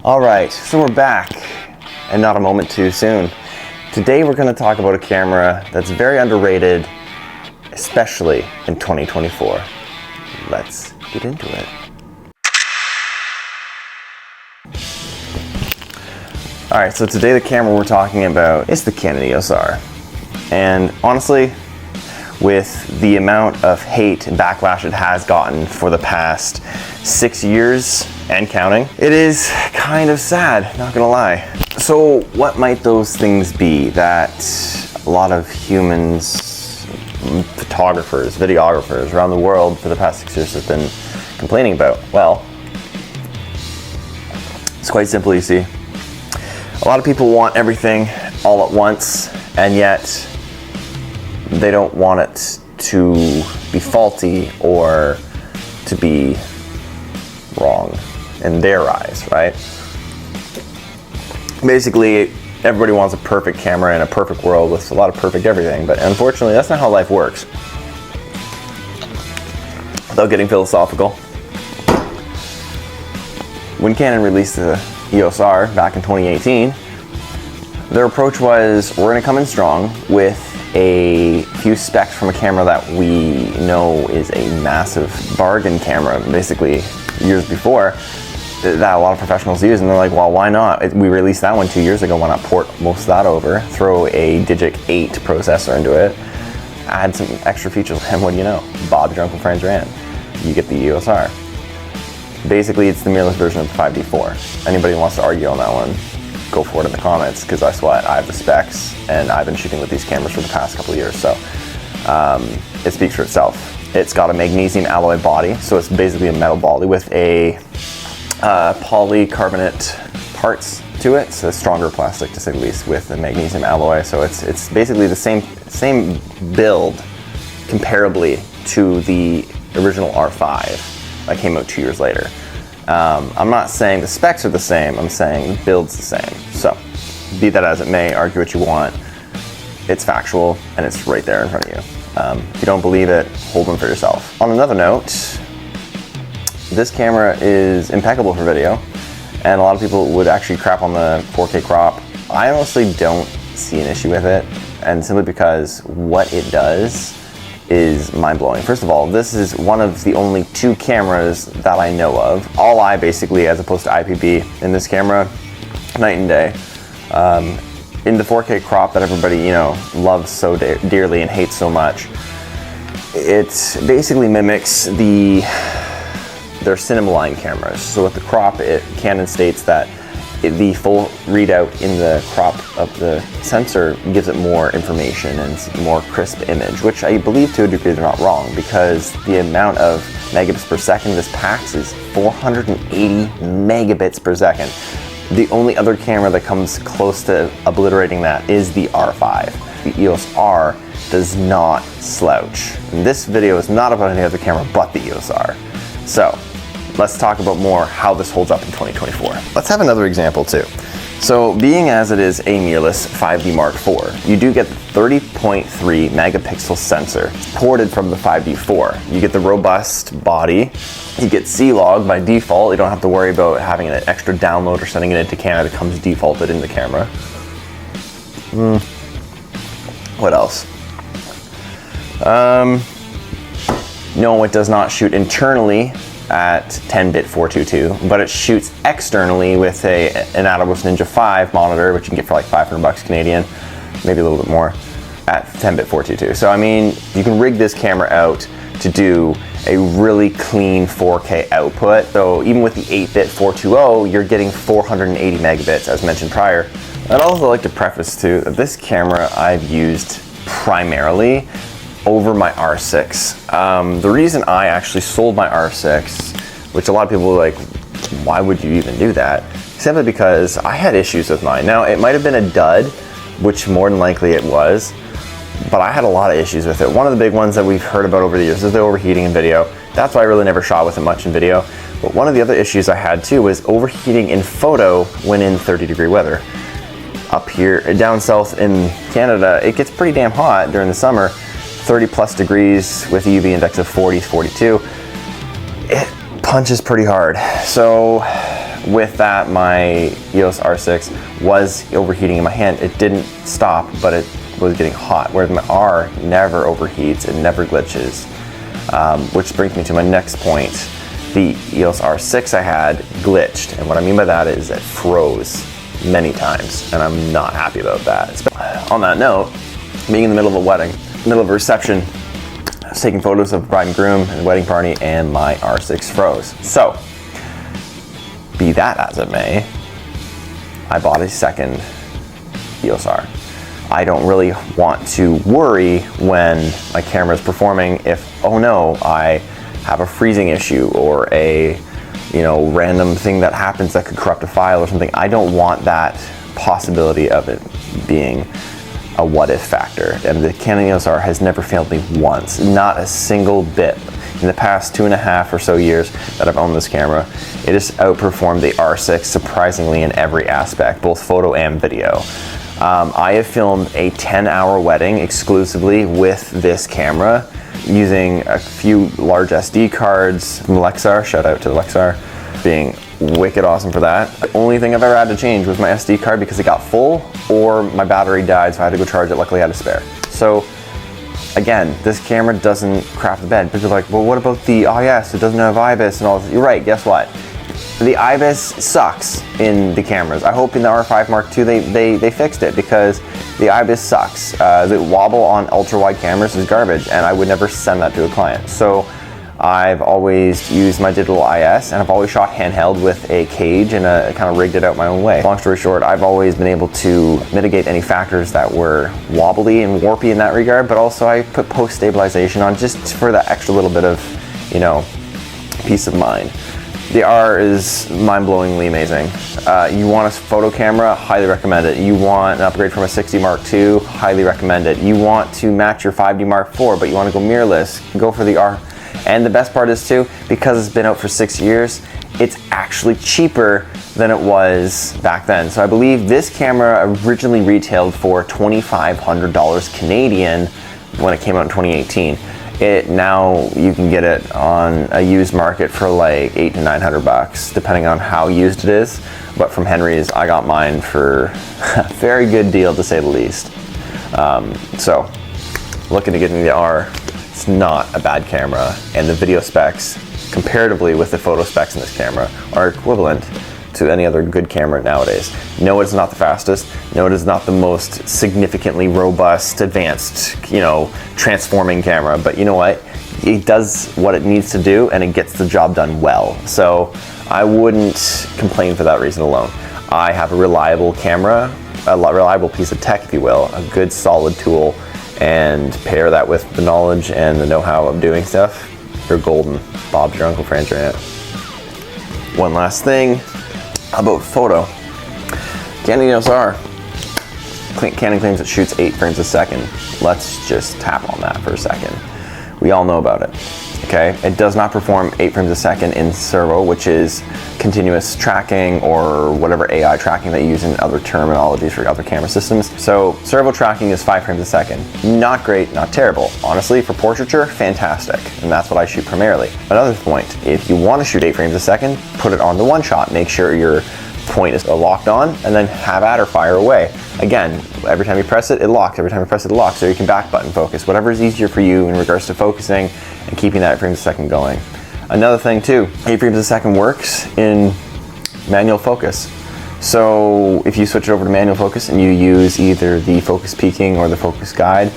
Alright, so we're back, and not a moment too soon. Today we're going to talk about a camera that's very underrated, especially in 2024. Let's get into it. Alright, so today the camera we're talking about is the Canon EOS R. And honestly, with the amount of hate and backlash it has gotten for the past 6 years and counting, it is kind of sad, not gonna lie. So what might those things be that a lot of humans, photographers, videographers around the world for the past 6 years have been complaining about? Well, it's quite simple, you see. A lot of people want everything all at once, and yet they don't want it to be faulty or to be wrong in their eyes, right? Basically, everybody wants a perfect camera in a perfect world with a lot of perfect everything, but unfortunately, that's not how life works. Without getting philosophical, when Canon released the EOS R back in 2018, their approach was, we're gonna come in strong with a few specs from a camera that we know is a massive bargain camera, basically years before, that a lot of professionals use, and they're like, well, why not? We released that one 2 years ago, why not port most of that over, throw a Digic 8 processor into it, add some extra features, and what do you know? Bob your Uncle Fran's ran. You get the EOS R. Basically, it's the mirrorless version of the 5D4. Anybody who wants to argue on that one, go for it in the comments, because guess what? I have the specs, and I've been shooting with these cameras for the past couple of years, so it speaks for itself. It's got a magnesium alloy body, so it's basically a metal body with a polycarbonate parts to it, so it's stronger plastic to say the least, with the magnesium alloy. So it's basically the same build comparably to the original R5 that came out 2 years later. I'm not saying the specs are the same, I'm saying the build's the same. So, be that as it may, argue what you want, it's factual and it's right there in front of you. If you don't believe it, hold them for yourself. On another note, this camera is impeccable for video, and a lot of people would actually crap on the 4K crop. I honestly don't see an issue with it, and simply because what it does is mind-blowing. First of all, this is one of the only two cameras that I know of, all eye basically, as opposed to IPB. In this camera, night and day. In the 4K crop that everybody, you know, loves so dearly and hates so much, it basically mimics their cinema line cameras. So with the crop, Canon states that the full readout in the crop of the sensor gives it more information and more crisp image, which I believe to a degree they're not wrong, because the amount of megabits per second this packs is 480 megabits per second. The only other camera that comes close to obliterating that is the R5. The EOS R does not slouch. And this video is not about any other camera but the EOS R. So, let's talk about more how this holds up in 2024. Let's have another example too. So being as it is a mirrorless 5D Mark IV, you do get the 30.3 megapixel sensor ported from the 5D4. You get the robust body, you get C-Log by default. You don't have to worry about having an extra download or sending it into Canada. It comes defaulted in the camera. What else? No, it does not shoot internally at 10-bit 422, but it shoots externally with an Atomos Ninja 5 monitor, which you can get for like $500 Canadian, maybe a little bit more, at 10-bit 422. So I mean, you can rig this camera out to do a really clean 4K output. So even with the 8-bit 420, you're getting 480 megabits, as mentioned prior. I'd also like to preface too that this camera I've used primarily over my R6. The reason I actually sold my R6, which a lot of people were like, why would you even do that? Simply because I had issues with mine. Now, it might have been a dud, which more than likely it was, but I had a lot of issues with it. One of the big ones that we've heard about over the years is the overheating in video. That's why I really never shot with it much in video. But one of the other issues I had too was overheating in photo when in 30-degree weather. Up here, down south in Canada, it gets pretty damn hot during the summer. 30 plus degrees with a UV index of 40, 42. It punches pretty hard. So With that, my EOS R6 was overheating in my hand. It didn't stop, but it was getting hot, whereas my R never overheats, it never glitches. Which brings me to my next point. The EOS R6 I had glitched, and what I mean by that is it froze many times, and I'm not happy about that. On that note, being in the middle of a wedding, middle of a reception, I was taking photos of bride and groom and the wedding party, and my R6 froze. So, be that as it may, I bought a second EOS R. I don't really want to worry when my camera is performing if, oh no, I have a freezing issue or a random thing that happens that could corrupt a file or something. I don't want that possibility of it being a what if factor. And the Canon EOS R has never failed me once, not a single bit. In the past 2.5 or so years that I've owned this camera, it has outperformed the R6 surprisingly in every aspect, both photo and video. I have filmed a 10-hour wedding exclusively with this camera, using a few large SD cards from Lexar. Shout out to the Lexar, being wicked awesome for that. The only thing I've ever had to change was my SD card because it got full or my battery died, so I had to go charge it. Luckily I had a spare. So again, this camera doesn't crap the bed. People are like, well, what about the IS? It doesn't have IBIS and all this. You're right, guess what? The IBIS sucks in the cameras. I hope in the R5 Mark II they fixed it, because the IBIS sucks. The wobble on ultra wide cameras is garbage, and I would never send that to a client. So I've always used my digital IS, and I've always shot handheld with a cage, and kind of rigged it out my own way. Long story short, I've always been able to mitigate any factors that were wobbly and warpy in that regard, but also I put post stabilization on just for that extra little bit of, peace of mind. The R is mind-blowingly amazing. You want a photo camera? Highly recommend it. You want an upgrade from a 60 Mark II? Highly recommend it. You want to match your 5D Mark IV, but you want to go mirrorless? Go for the R. And the best part is too, because it's been out for 6 years, it's actually cheaper than it was back then. So I believe this camera originally retailed for $2,500 Canadian when it came out in 2018. Now you can get it on a used market for like $800 to $900, depending on how used it is. But from Henry's, I got mine for a very good deal, to say the least. So, looking to get me the R. It's not a bad camera, and the video specs, comparatively with the photo specs in this camera, are equivalent to any other good camera nowadays. No, it's not the fastest. No, it is not the most significantly robust, advanced, transforming camera. But you know what? It does what it needs to do, and it gets the job done well. So I wouldn't complain for that reason alone. I have a reliable camera, a reliable piece of tech, if you will, a good solid tool, and pair that with the knowledge and the know-how of doing stuff, you're golden. Bob's your Uncle Fran's right. One last thing about photo. Canon EOS R. Canon claims it shoots 8 frames a second. Let's just tap on that for a second. We all know about it. Okay, it does not perform 8 frames a second in servo, which is continuous tracking or whatever AI tracking they use in other terminologies for other camera systems. So servo tracking is 5 frames a second. Not great, not terrible. Honestly, for portraiture, fantastic. And that's what I shoot primarily. Another point, if you want to shoot 8 frames a second, put it on the one shot. Make sure your point is locked on, and then have at or fire away. Again, every time you press it, it locks. Every time you press it, it locks. So you can back button focus. Whatever is easier for you in regards to focusing and keeping that 8 frames a second going. Another thing too, 8 frames a second works in manual focus. So if you switch it over to manual focus and you use either the focus peaking or the focus guide,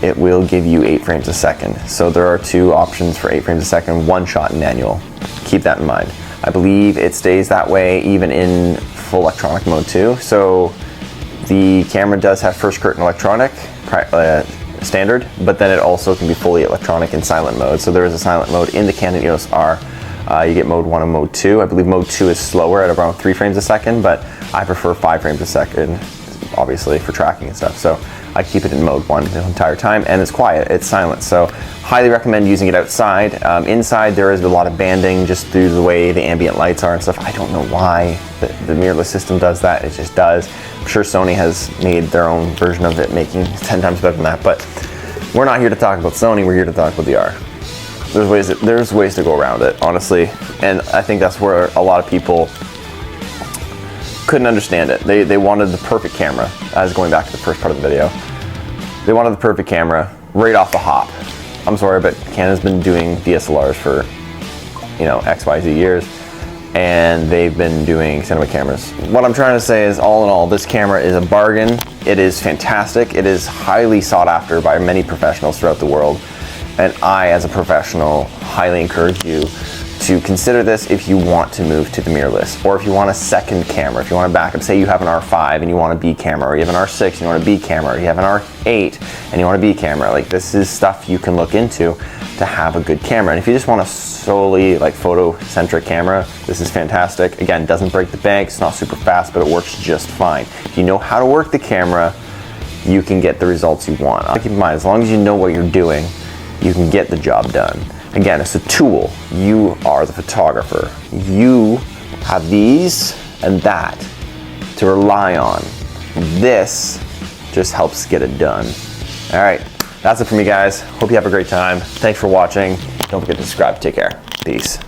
it will give you 8 frames a second. So there are 2 options for 8 frames a second, one shot in manual. Keep that in mind. I believe it stays that way even in full electronic mode too. So the camera does have first curtain electronic standard, but then it also can be fully electronic in silent mode. So there is a silent mode in the Canon EOS R. You get mode 1 and mode 2. I believe mode 2 is slower at around 3 frames a second, but I prefer 5 frames a second, obviously, for tracking and stuff. So I keep it in mode 1 the entire time, and it's quiet, it's silent. So highly recommend using it outside. Inside there is a lot of banding just through the way the ambient lights are and stuff. I don't know why the mirrorless system does that, it just does. I'm sure Sony has made their own version of it, making 10 times better than that, but we're not here to talk about Sony, we're here to talk about the R. there's ways to go around it, honestly. And I think that's where a lot of people couldn't understand it. They wanted the perfect camera. As going back to the first part of the video, they wanted the perfect camera right off the hop. I'm sorry, but Canon's been doing DSLRs for, you know, XYZ years, and they've been doing cinema cameras. What I'm trying to say is, all in all, this camera is a bargain. It is fantastic. It is highly sought after by many professionals throughout the world. And I, as a professional, highly encourage you to consider this if you want to move to the mirrorless, or if you want a second camera, if you want a backup. Say you have an R5 and you want a B camera, or you have an R6 and you want a B camera, or you have an R8 and you want a B camera. Like, this is stuff you can look into to have a good camera. And if you just want a solely like photo-centric camera, this is fantastic. Again, doesn't break the bank, it's not super fast, but it works just fine. If you know how to work the camera, you can get the results you want. Keep in mind, as long as you know what you're doing, you can get the job done. Again, it's a tool. You are the photographer. You have these and that to rely on. This just helps get it done. All right, that's it for me, guys. Hope you have a great time. Thanks for watching. Don't forget to subscribe. Take care. Peace.